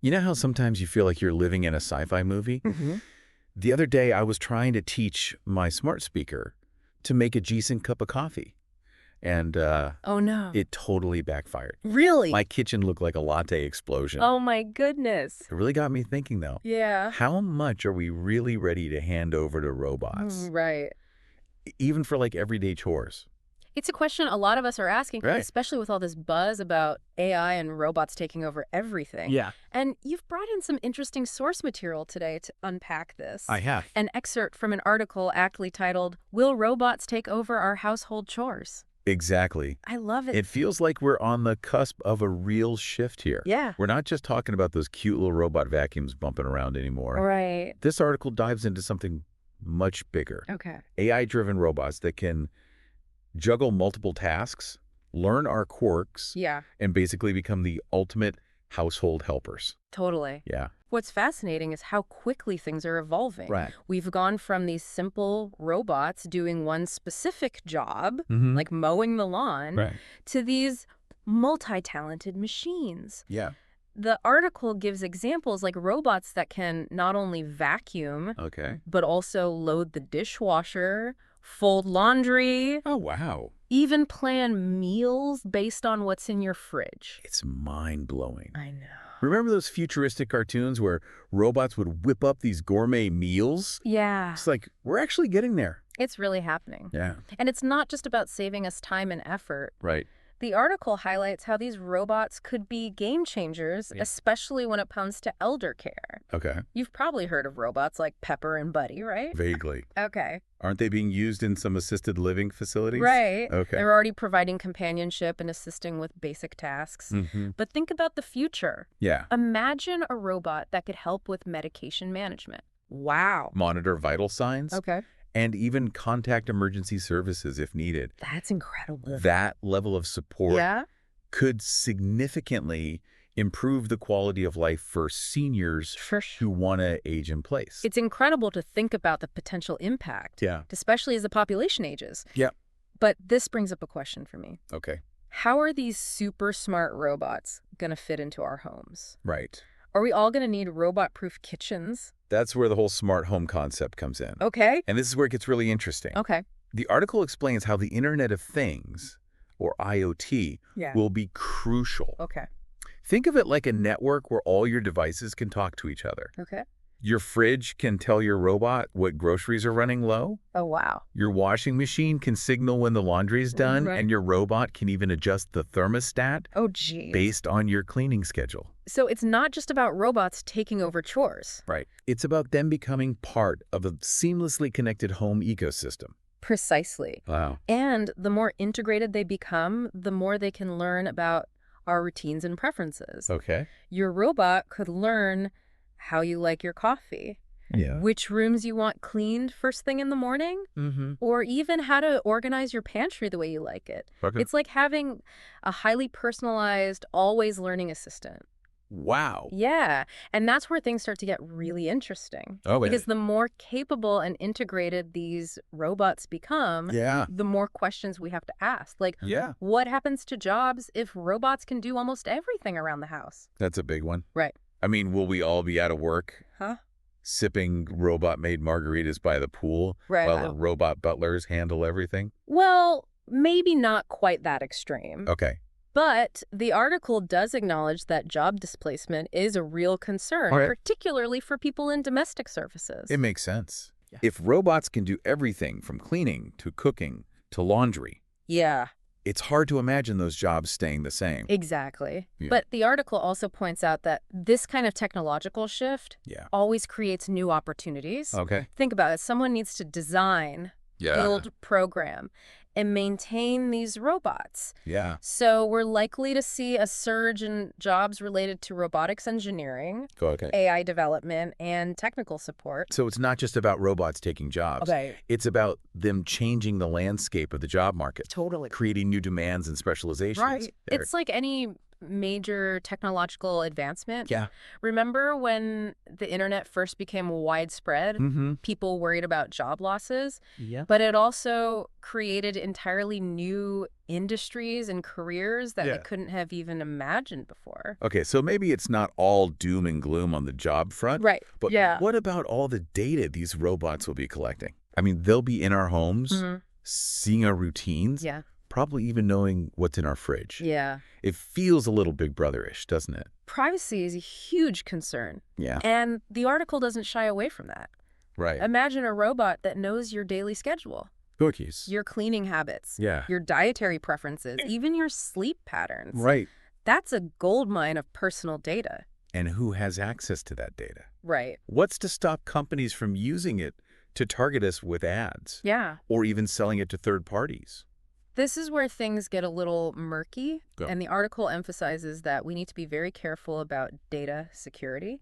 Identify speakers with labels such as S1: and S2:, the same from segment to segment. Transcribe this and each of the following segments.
S1: You know how sometimes you feel like you're living in a sci-fi movie?
S2: Hmm.
S1: The other day, I was trying to teach my smart speaker to make a decent cup of coffee, and
S2: Oh, no.
S1: it totally backfired.
S2: Really?
S1: My kitchen looked like a latte explosion.
S2: Oh, my goodness.
S1: It really got me thinking, though.
S2: Yeah.
S1: How much are we really ready to hand over to robots,
S2: Right.
S1: even for like everyday chores?
S2: It's a question a lot of us are asking,
S1: Right.
S2: especially with all this buzz about AI and robots taking over everything.
S1: Yeah,
S2: And you've brought in some interesting source material today to unpack this.
S1: I have.
S2: An excerpt from an article aptly titled, "Will Robots Take Over Our Household Chores?"
S1: Exactly.
S2: I love it.
S1: It feels like we're on the cusp of a real shift here.
S2: Yeah.
S1: We're not just talking about those cute little robot vacuums bumping around anymore.
S2: Right.
S1: This article dives into something much bigger.
S2: Okay.
S1: AI-driven robots that can juggle multiple tasks, learn our quirks,
S2: Yeah,
S1: and basically become the ultimate household helpers.
S2: totally.
S1: Yeah.
S2: What's fascinating is how quickly things are evolving.
S1: Right.
S2: We've gone from these simple robots doing one specific job,
S1: Mm-hmm.
S2: like mowing the lawn,
S1: Right.
S2: to these multi-talented machines.
S1: Yeah.
S2: The article gives examples like robots that can not only vacuum,
S1: Okay.
S2: but also load the dishwasher, fold laundry,
S1: Oh, wow.
S2: even plan meals based on what's in your fridge.
S1: It's mind-blowing.
S2: I know.
S1: Remember those futuristic cartoons where robots would whip up these gourmet meals?
S2: Yeah,
S1: It's like, we're actually getting there.
S2: it's really happening.
S1: Yeah.
S2: And it's not just about saving us time and effort.
S1: Right.
S2: The article highlights how these robots could be game changers,
S1: Yeah.
S2: especially when it comes to elder care.
S1: Okay.
S2: You've probably heard of robots like Pepper and Buddy, right?
S1: Vaguely.
S2: Okay.
S1: Aren't they being used in some assisted living facilities?
S2: Right.
S1: Okay.
S2: They're already providing companionship and assisting with basic tasks.
S1: Mm-hmm.
S2: But think about the future.
S1: Yeah.
S2: Imagine a robot that could help with medication management. Wow.
S1: Monitor vital signs
S2: Okay.
S1: and even contact emergency services if needed.
S2: That's incredible.
S1: That level of support
S2: Yeah?
S1: could significantly improve the quality of life for seniors
S2: For sure.
S1: who want to age in place.
S2: It's incredible to think about the potential impact,
S1: Yeah.
S2: especially as the population ages.
S1: Yeah.
S2: But this brings up a question for me.
S1: Okay.
S2: How are these super smart robots going to fit into our homes?
S1: Right.
S2: Are we all going to need robot-proof kitchens?
S1: That's where the whole smart home concept comes in.
S2: Okay.
S1: And this is where it gets really interesting.
S2: Okay.
S1: The article explains how the Internet of Things, or IoT,
S2: Yeah.
S1: will be crucial.
S2: Okay.
S1: Think of it like a network where all your devices can talk to each other.
S2: Okay.
S1: Your fridge can tell your robot what groceries are running low.
S2: Oh, wow.
S1: Your washing machine can signal when the laundry is done,
S2: Right.
S1: and your robot can even adjust the thermostat
S2: Oh, geez.
S1: based on your cleaning schedule.
S2: So it's not just about robots taking over chores.
S1: Right. It's about them becoming part of a seamlessly connected home ecosystem.
S2: Precisely.
S1: Wow.
S2: And the more integrated they become, the more they can learn about our routines and preferences.
S1: Okay.
S2: Your robot could learn how you like your coffee,
S1: Yeah.
S2: which rooms you want cleaned first thing in the morning,
S1: Mm-hmm.
S2: or even how to organize your pantry the way you like it.
S1: Okay.
S2: It's like having a highly personalized, always learning assistant.
S1: Wow.
S2: Yeah, and that's where things start to get really interesting.
S1: Oh,
S2: Because the more capable and integrated these robots become,
S1: yeah.
S2: the more questions we have to ask. Like,
S1: Yeah.
S2: what happens to jobs if robots can do almost everything around the house?
S1: That's a big one.
S2: Right.
S1: I mean, will we all be out of work
S2: Huh?
S1: sipping robot-made margaritas by the pool
S2: Right.
S1: while the robot butlers handle everything?
S2: Well, maybe not quite that extreme.
S1: Okay.
S2: But the article does acknowledge that job displacement is a real concern,
S1: All right.
S2: particularly for people in domestic services.
S1: It makes sense.
S2: Yeah.
S1: If robots can do everything from cleaning to cooking to laundry,
S2: Yeah,
S1: it's hard to imagine those jobs staying the same.
S2: exactly.
S1: Yeah.
S2: But the article also points out that this kind of technological shift
S1: Yeah.
S2: always creates new opportunities.
S1: Okay.
S2: Think about it. Someone needs to design,
S1: Yeah.
S2: build, program, and maintain these robots.
S1: Yeah.
S2: So we're likely to see a surge in jobs related to robotics engineering,
S1: Okay.
S2: AI development, and technical support.
S1: So it's not just about robots taking jobs.
S2: Okay.
S1: It's about them changing the landscape of the job market,
S2: Totally.
S1: creating new demands and specializations.
S2: Right.
S1: there.
S2: It's like any major technological advancement.
S1: Yeah.
S2: Remember when the internet first became widespread?
S1: Mm-hmm.
S2: People worried about job losses,
S1: Yeah.
S2: but it also created entirely new industries and careers that they
S1: Yeah.
S2: couldn't have even imagined before.
S1: Okay, so maybe it's not all doom and gloom on the job front,
S2: Right.
S1: but
S2: Yeah.
S1: what about all the data these robots will be collecting? I mean, they'll be in our homes,
S2: Hmm.
S1: seeing our routines,
S2: Yeah.
S1: probably even knowing what's in our fridge.
S2: Yeah.
S1: It feels a little Big Brother-ish, doesn't it?
S2: Privacy is a huge concern.
S1: Yeah.
S2: And the article doesn't shy away from that.
S1: Right.
S2: Imagine a robot that knows your daily schedule,
S1: Cookies.
S2: your cleaning habits,
S1: Yeah.
S2: your dietary preferences, even your sleep patterns.
S1: Right.
S2: That's a goldmine of personal data.
S1: And who has access to that data?
S2: Right.
S1: What's to stop companies from using it to target us with ads?
S2: Yeah.
S1: Or even selling it to third parties?
S2: This is where things get a little murky,
S1: Go.
S2: and the article emphasizes that we need to be very careful about data security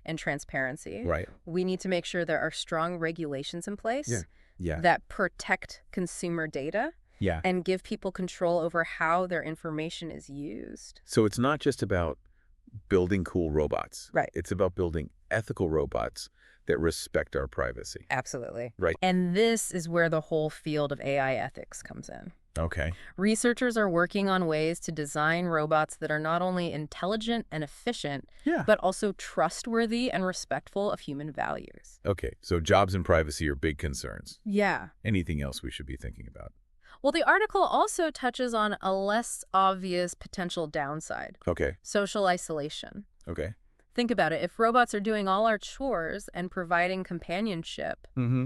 S2: and transparency.
S1: Right.
S2: We need to make sure there are strong regulations in place
S1: Yeah.
S2: that protect consumer data
S1: Yeah.
S2: and give people control over how their information is used.
S1: So it's not just about building cool robots.
S2: Right.
S1: It's about building ethical robots that respect our privacy.
S2: Absolutely.
S1: Right.
S2: And this is where the whole field of AI ethics comes in.
S1: Okay.
S2: Researchers are working on ways to design robots that are not only intelligent and efficient,
S1: Yeah.
S2: but also trustworthy and respectful of human values.
S1: Okay. So jobs and privacy are big concerns.
S2: Yeah.
S1: Anything else we should be thinking about?
S2: Well, the article also touches on a less obvious potential downside:
S1: Okay.
S2: social isolation.
S1: Okay.
S2: Think about it. If robots are doing all our chores and providing companionship,
S1: Mm-hmm.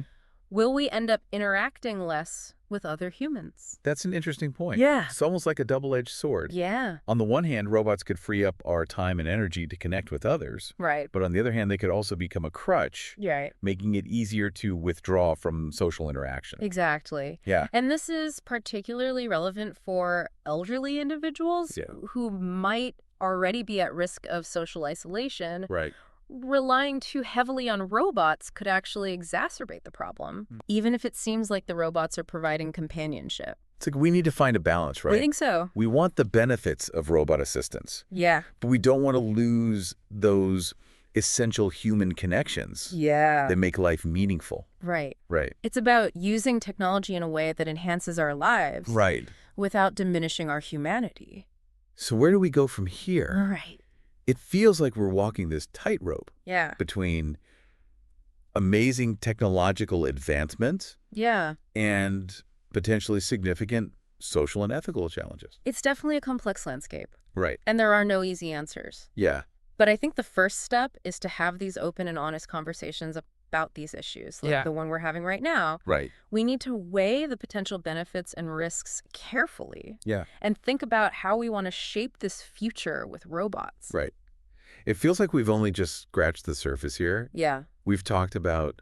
S2: will we end up interacting less with other humans?
S1: That's an interesting point.
S2: Yeah.
S1: It's almost like a double-edged sword.
S2: Yeah.
S1: On the one hand, robots could free up our time and energy to connect with others.
S2: Right.
S1: But on the other hand, they could also become a crutch,
S2: Right.
S1: making it easier to withdraw from social interaction.
S2: Exactly.
S1: Yeah.
S2: And this is particularly relevant for elderly individuals
S1: Yeah.
S2: who might already be at risk of social isolation.
S1: Right.
S2: Relying too heavily on robots could actually exacerbate the problem, even if it seems like the robots are providing companionship.
S1: It's like we need to find a balance, right?
S2: I think so.
S1: We want the benefits of robot assistance,
S2: Yeah.
S1: but we don't want to lose those essential human connections
S2: Yeah.
S1: that make life meaningful.
S2: Right.
S1: Right.
S2: It's about using technology in a way that enhances our lives
S1: Right.
S2: without diminishing our humanity.
S1: So where do we go from here?
S2: Right.
S1: It feels like we're walking this tightrope
S2: Yeah.
S1: between amazing technological advancements
S2: Yeah.
S1: and potentially significant social and ethical challenges.
S2: It's definitely a complex landscape,
S1: Right.
S2: and there are no easy answers.
S1: Yeah.
S2: But I think the first step is to have these open and honest conversations about these issues, like the one we're having right now.
S1: Right.
S2: We need to weigh the potential benefits and risks carefully
S1: Yeah.
S2: and think about how we want to shape this future with robots.
S1: Right. It feels like we've only just scratched the surface here.
S2: Yeah.
S1: We've talked about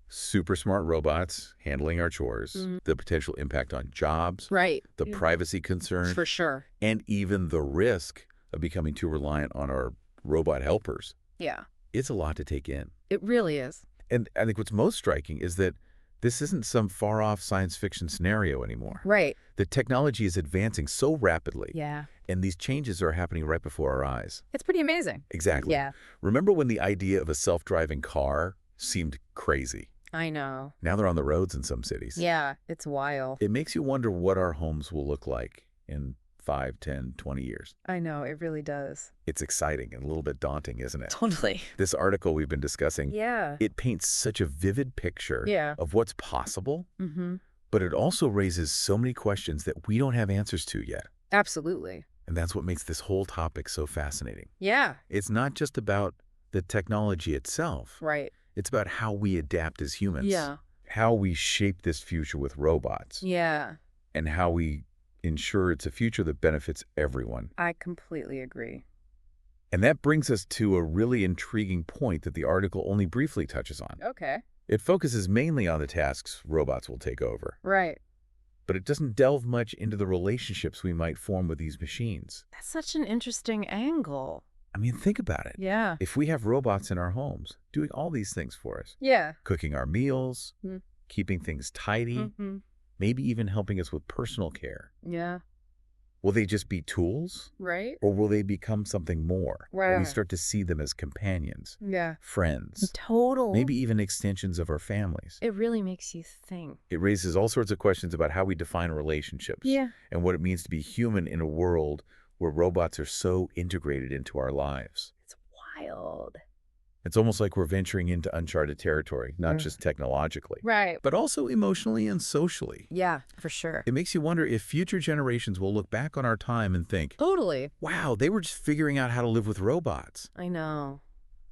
S1: super smart robots handling our chores, the potential impact on jobs,
S2: Right.
S1: the privacy concern,
S2: For sure.
S1: and even the risk of becoming too reliant on our robot helpers.
S2: Yeah.
S1: It's a lot to take in.
S2: It really is.
S1: And I think what's most striking is that this isn't some far-off science fiction scenario anymore.
S2: Right.
S1: The technology is advancing so rapidly,
S2: Yeah.
S1: and these changes are happening right before our eyes.
S2: It's pretty amazing.
S1: Exactly.
S2: Yeah.
S1: Remember when the idea of a self-driving car seemed crazy?
S2: I know.
S1: Now they're on the roads in some cities.
S2: Yeah. It's wild.
S1: It makes you wonder what our homes will look like in 5, 10, 20 years.
S2: I know. It really does.
S1: It's exciting and a little bit daunting, isn't it?
S2: Totally.
S1: This article we've been discussing,
S2: Yeah.
S1: it paints such a vivid picture
S2: Yeah.
S1: of what's possible,
S2: Mm-hmm.
S1: but it also raises so many questions that we don't have answers to yet.
S2: Absolutely.
S1: And that's what makes this whole topic so fascinating.
S2: Yeah.
S1: It's not just about the technology itself.
S2: Right.
S1: It's about how we adapt as humans.
S2: Yeah.
S1: How we shape this future with robots.
S2: Yeah.
S1: And how we ensure it's a future that benefits everyone.
S2: I completely agree.
S1: And that brings us to a really intriguing point that the article only briefly touches on.
S2: Okay.
S1: It focuses mainly on the tasks robots will take over,
S2: Right.
S1: but it doesn't delve much into the relationships we might form with these machines.
S2: That's such an interesting angle.
S1: I mean, think about it.
S2: Yeah.
S1: If we have robots in our homes doing all these things for us,
S2: Yeah.
S1: cooking our meals,
S2: Mm.
S1: keeping things tidy,
S2: Mm-hmm.
S1: maybe even helping us with personal care,
S2: Yeah.
S1: Will they just be tools?
S2: Right?
S1: Or will they become something more? Will we
S2: Right.
S1: start to see them as companions,
S2: Yeah.
S1: friends,
S2: Total.
S1: maybe even extensions of our families?
S2: It really makes you think.
S1: It raises all sorts of questions about how we define relationships
S2: Yeah.
S1: and what it means to be human in a world where robots are so integrated into our lives.
S2: It's wild.
S1: It's almost like we're venturing into uncharted territory, not just technologically,
S2: Right.
S1: but also emotionally and socially.
S2: Yeah, for sure.
S1: It makes you wonder if future generations will look back on our time and think,
S2: Totally.
S1: wow, they were just figuring out how to live with robots.
S2: I know.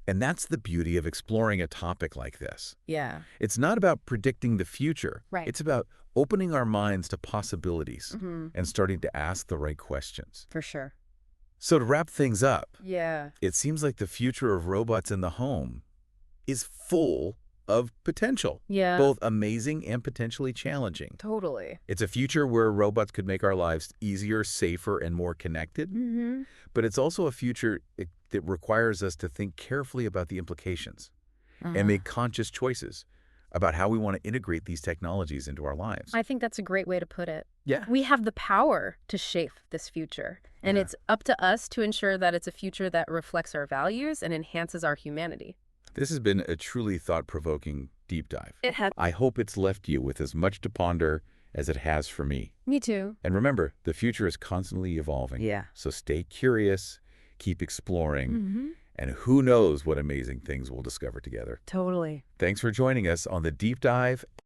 S1: And that's the beauty of exploring a topic like this.
S2: Yeah.
S1: It's not about predicting the future.
S2: Right.
S1: It's about opening our minds to possibilities
S2: Mm-hmm.
S1: and starting to ask the right questions.
S2: For sure.
S1: So to wrap things up,
S2: Yeah.
S1: it seems like the future of robots in the home is full of potential,
S2: Yeah.
S1: both amazing and potentially challenging.
S2: Totally.
S1: It's a future where robots could make our lives easier, safer, and more connected,
S2: Mm-hmm.
S1: but it's also a future that requires us to think carefully about the implications and make conscious choices about how we want to integrate these technologies into our lives.
S2: I think that's a great way to put it.
S1: Yeah.
S2: We have the power to shape this future, and it's up to us to ensure that it's a future that reflects our values and enhances our humanity.
S1: This has been a truly thought-provoking deep dive.
S2: It has.
S1: I hope it's left you with as much to ponder as it has for me.
S2: Me too.
S1: And remember, the future is constantly evolving.
S2: Yeah.
S1: So stay curious, keep exploring,
S2: Mm-hmm.
S1: and who knows what amazing things we'll discover together.
S2: Totally.
S1: Thanks for joining us on the Deep Dive